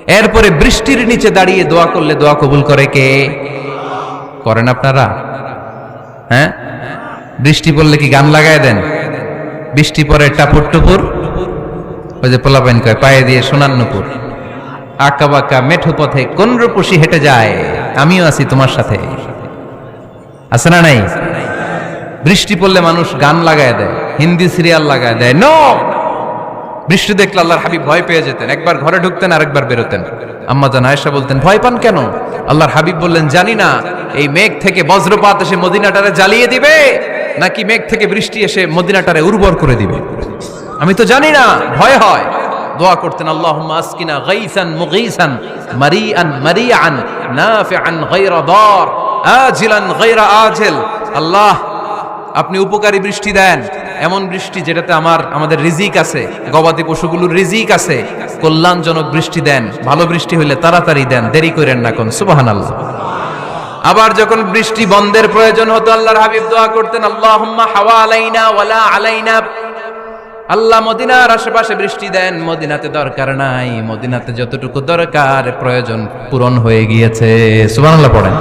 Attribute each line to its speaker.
Speaker 1: এরপরে বৃষ্টির নিচে দাঁড়িয়ে দোয়া করলে দোয়া কবুল করে কে? করেন আপনারা? হ্যাঁ, বৃষ্টি পড়লে কি গান লাগায় দেন? বৃষ্টি পরে টাপুর টুপুর, ওই যে পোলাপাইন কয় পায়ে দিয়ে সোনার নুপুর, আঁকা বাঁকা মেঠো পথে কোন রূপসী হেঁটে যায়, আমিও আছি তোমার সাথে, আছে না নাই? বৃষ্টি পড়লে মানুষ গান লাগায় দেয়, হিন্দি সিরিয়াল লাগায় দেয়। নো, বৃষ্টি দেখলে আল্লাহর হাবিব ভয় পেয়ে যেতেন, একবার ঘরে ঢুকতেন আরেকবার বেরোতেন। আম্মা জান আয়েশা বলতেন, ভয় পান কেন? আল্লাহর হাবিব বললেন, জানি না এই মেঘ থেকে বজ্রপাত এসে মদিনাটারে জ্বালিয়ে দিবে নাকি মেঘ থেকে বৃষ্টি এসে মদিনাটারে উর্বর করে দিবে, আমি তো জানি না, ভয় হয়। দোয়া করতেন, আল্লাহুম্মা আসকিনা গাইসান মুগীসান মারিআন মারিআন নাফিআন গায়রা দার আজিলান গায়রা আজিল। আল্লাহ, আপনি উপকারী বৃষ্টি দেন, এমন বৃষ্টি যেটাতে আমাদের রিজিক আছে, গবাদি পশুগুলোর রিজিক আছে, কল্যাণজনক বৃষ্টি দেন, ভালো বৃষ্টি হইলে তাড়াতাড়ি দেন, দেরি করেন না কোন। সুবহানাল্লাহ। আবার যখন বৃষ্টি বন্ধের প্রয়োজন হতো আল্লাহর হাবিব দোয়া করতেন, আল্লাহুম্মা হাওয়ালাইনা ওয়ালা আলাইনা। আল্লাহ মদিনার আশেপাশে বৃষ্টি দেন, মদিনাতে দরকার নাই, মদিনাতে যতটুকু দরকার প্রয়োজন পূরণ হয়ে গিয়েছে। সুবহানাল্লাহ পড়েন।